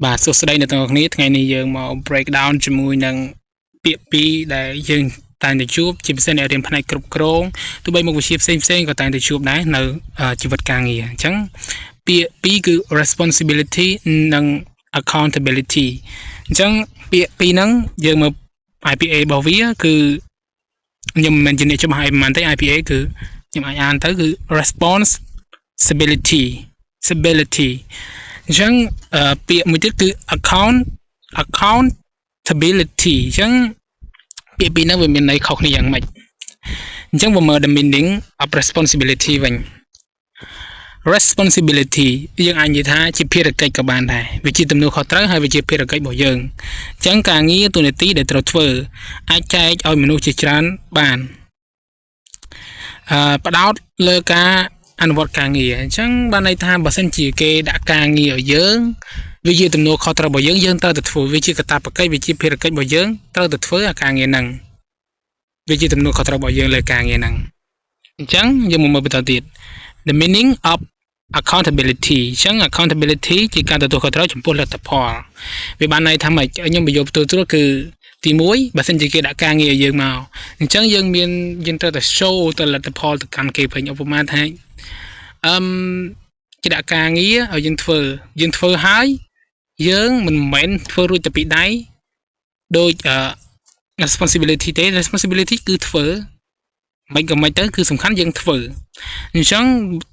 បាទសួស្តីអ្នកទាំងអស់គ្នាថ្ងៃនេះយើងមក break down ជាមួយនឹងពាក្យពីរដែលយើងតែងតែជួបជាពិសេសអ្នករៀនផ្នែកគ្រប់គ្រងទោះបីមុខវិជ្ជាផ្សេងៗក៏តែងតែជួបដែរនៅជីវិតការងារអញ្ចឹងពាក្យពីរគឺ responsibility និង accountability អញ្ចឹងពាក្យពីរហ្នឹងយើងមើល IPA របស់វាគឺខ្ញុំមិនមែនជាអ្នកច្បាស់អីប៉ុន្មានទេ IPA គឺខ្ញុំអាចអានទៅគឺ responsibility stability អញ្ចឹងពាក្យមួយទៀតគឺ accountability អញ្ចឹងពាក្យពីរហ្នឹងវាមានន័យខុសគ្នាយ៉ាងម៉េចអញ្ចឹងបើមើល the meaning of responsibility វិញ responsibility យើងអាចនិយាយថាជាភារកិច្ចក៏បានដែរវាជាទំនួលខុសត្រូវហើយវាជាភារកិច្ចរបស់យើងអញ្ចឹងការងារទូនាទីដែលត្រូវធ្វើអាចចែកឲ្យមនុស្សជាច្រើនបានផ្ដោតលើការអនុវត្តការងារអញ្ចឹងបានន័យថាបើសិនជាគេដាក់ការងារឲ្យយើងវាជាទំនួលខុសត្រូវរបស់យើងត្រូវតែធ្វើវាជាកាតព្វកិច្ចវាជាភារកិច្ចរបស់យើងត្រូវតែធ្វើអាការងារហ្នឹងវាជាទំនួលខុសត្រូវរបស់យើងលើការងារហ្នឹងអញ្ចឹងយើងមកមើលបន្តទៀត the meaning of accountability អញ្ចឹង accountability ជាការទទួលខុសត្រូវចំពោះលទ្ធផលវាបានន័យថាម៉េចខ្ញុំបញ្យល់ផ្ទាល់គឺទី1បើសិនជាគេដាក់ការងារឲ្យយើងមកអញ្ចឹងយើងត្រូវតែ show ទៅលទ្ធផលទៅកាន់គេវិញឧបមាថាគេដាក់ការងារឲ្យយើងធ្វើហើយយើងមិនមែនធ្វើរួចតែពីដៃដូច responsibility ទេ responsibility គឺធ្វើមិនក៏មិនទៅគឺសំខាន់យើងធ្វើអញ្ចឹង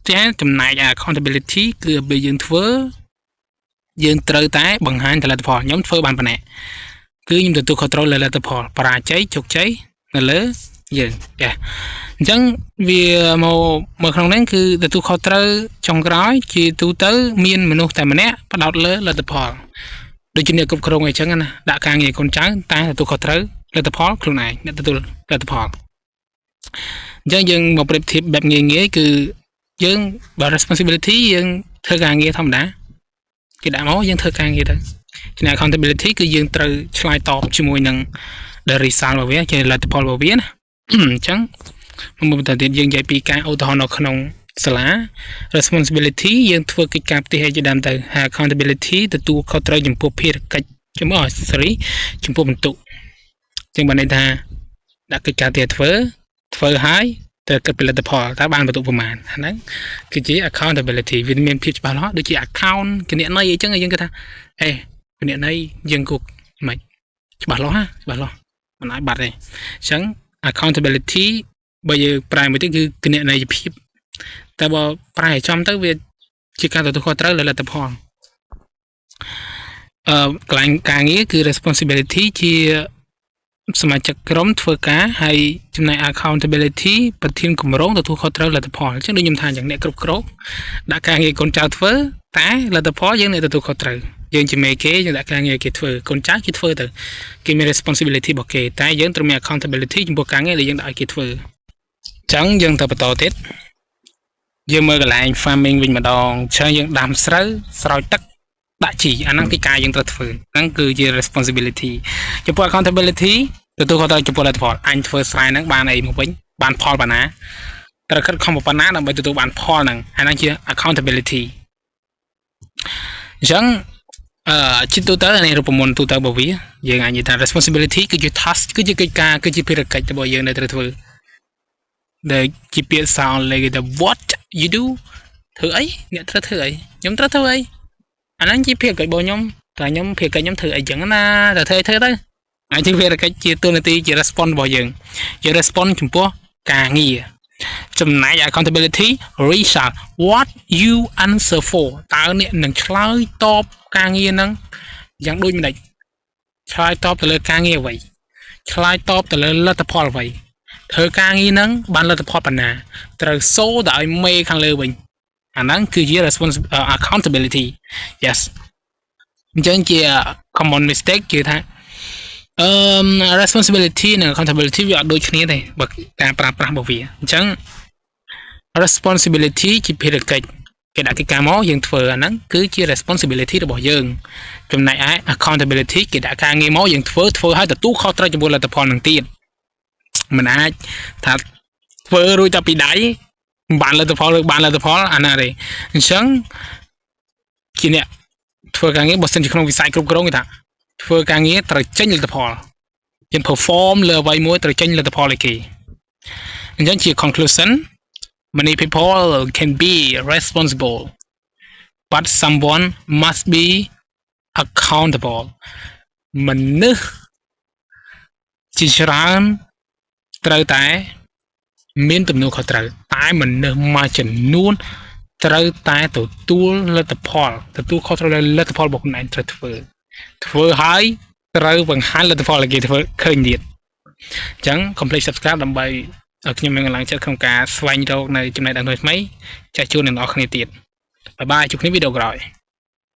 តែចំណែក accountability គឺពេលយើងធ្វើយើងត្រូវតែបង្ហាញលទ្ធផលខ្ញុំធ្វើបានប៉ុណ្ណេះគឺខ្ញុំទទួលខុសត្រូវលើលទ្ធផលបរាជ័យជោគជ័យនៅលើយើងចាអញ្ចឹងវាមកក្នុងហ្នឹងគឺទទួលខុសត្រូវចុងក្រោយជាទូទៅមានមនុស្សតែម្នាក់ផ្ដោតលើលទ្ធផលដូចជាអ្នកគ្រប់គ្រងអីចឹងណាដាក់ការងារកូនចៅតែទទួលខុសត្រូវលទ្ធផលខ្លួនឯងអ្នកទទួលលទ្ធផលអញ្ចឹងយើងមកប្រៀបធៀបបែបងាយៗគឺយើងបើ responsibility យើងធ្វើការងារធម្មតាគេដាក់មកយើងធ្វើការងារទៅចំណែក accountability គឺយើងត្រូវឆ្លើយតបជាមួយនឹង the result របស់វាជាលទ្ធផលរបស់វាណាអញ្ចឹងមកបន្តទៀតយើងនិយាយពីការឧទាហរណ៍នៅក្នុងសាលា responsibility យើងធ្វើកិច្ចការផ្ទះឲ្យជាដើមទៅហើយ accountability ទទួលខុសត្រូវចំពោះភារកិច្ចចំពោះបន្ទុកអញ្ចឹងបានន័យថាដាក់កិច្ចការផ្ទះធ្វើហើយទៅគិតផលិតផលតើបានបន្ទុកប្រមាណអាហ្នឹងគឺជា accountability វាមានភាពច្បាស់លាស់ដូចជា account គណនេយ្យអីចឹងយើងគិតថាគណនេយ្យយើងគូមិនច្បាស់លាស់មិនអាចបាត់ទេអញ្ចឹង accountability បើយើងប្រែមួយទៀតគឺគណនេយ្យភាពតែបើប្រែឲ្យចំទៅវាជាការទទួលខុសត្រូវលើលទ្ធផលកន្លែងការងារគឺ responsibility ជាសមាជិកក្រុមធ្វើការហើយចំណែក accountability ប្រធានគម្រោងទទួលខុសត្រូវលទ្ធផលអញ្ចឹងដូចខ្ញុំថាយ៉ាងអ្នកគ្រប់គ្រងដាក់ការងារកូនចៅធ្វើតែលទ្ធផលយើងអ្នកទទួលខុសត្រូវយើងជាមេគេយើងដាក់ការងារគេធ្វើកូនចៅគេធ្វើទៅគេមាន responsibility របស់គេតែយើងត្រូវមាន accountability ចំពោះការងារដែលយើងដាក់ឲ្យគេធ្វើអញ្ចឹងយើងទៅបន្តទៀតយើងមើលកន្លែង farming វិញម្ដងអញ្ចឹងយើងដាំស្រូវស្រោចទឹកដាក់ជីអាហ្នឹងគឺការយើងត្រូវធ្វើហ្នឹងគឺជា responsibility ចំពោះ accountability ទទួលខុសត្រូវចំពោះលទ្ធផលអញធ្វើស្រែហ្នឹងបានអីមកវិញបានផលប៉ុណ្ណាត្រូវខិតខំប៉ុណ្ណាដើម្បីទទួលបានផលហ្នឹងអាហ្នឹងជា accountability អញ្ចឹងជាទូទៅនៃរូបមន្តទូទៅរបស់វាយើងអាចនិយាយថា responsibility គឺជា task គឺជាកិច្ចការគឺជាភារកិច្ចរបស់យើងដែលត្រូវធ្វើដែលជាពាក្យសារអង់គ្លេសគេថា what you do ធ្វើអីអ្នកត្រូវធ្វើអីខ្ញុំត្រូវធ្វើអីអាហ្នឹងជាភារកិច្ចរបស់ខ្ញុំតែខ្ញុំភារកិច្ចខ្ញុំធ្វើអីចឹងណាតែធ្វើទៅអាជាភារកិច្ចជាទូនាទីជា response របស់យើង response ចំពោះការងារចំណែក accountability result what you answer for តើអ្នកនឹងឆ្លើយតបការងារហ្នឹងយ៉ាងដូចម្ដេចឆ្លើយតបទៅលើការងារអ្វីឆ្លើយតបទៅលើលទ្ធផលអ្វីធ្វើការងារហ្នឹងបានលទ្ធផលប៉ុណ្ណាត្រូវសូទៅឲ្យមេខាងលើវិញអាហ្នឹងគឺជា accountability yes អញ្ចឹងជា common mistake គឺថាresponsibility និង accountability វាអត់ដូចគ្នាទេបើការប្រើប្រាស់របស់វាអញ្ចឹង responsibility ជាភារកិច្ចគេដាក់កិច្ចការមកយើងធ្វើអាហ្នឹងគឺជា responsibility របស់យើងចំណែកឯ accountability គេដាក់ការងារមកយើងធ្វើឲ្យទទួលខុសត្រូវចំពោះលទ្ធផលនឹងទៀតមិនអាចថាធ្វើរួចតែពីដៃបានលទ្ធផលឬបានលទ្ធផលអាណាទេអញ្ចឹងជាអ្នក ធ្វើការងារបើសិនជាក្នុងវិស័យគ្រប់គ្រងគេថាធ្វើការងារត្រូវចេញលទ្ធផលយើង perform លើអ្វីមួយត្រូវចេញលទ្ធផលឲ្យគេអញ្ចឹងជា conclusion many people can be responsible but someone must be accountable មនុស្សជាច្រើនត្រូវតែមានទំនួលខុសត្រូវតែមនុស្សមួយចំនួនត្រូវតែទទួលលទ្ធផលទទួលខុសត្រូវលើលទ្ធផលរបស់ខ្លួនឯងត្រូវធ្វើហើយត្រូវបង្ហាញលទ្ធផលឲ្យគេធ្វើឃើញទៀតអញ្ចឹង complete subscribe ដើម្បីឲ្យខ្ញុំមានកម្លាំងចិត្តក្នុងការស្វែងរកនៅចំណេះដឹងថ្មីៗចាស់ជួនអ្នកនរគ្នាទៀតបាយបាយជួបគ្នាវីដេអូក្រោយ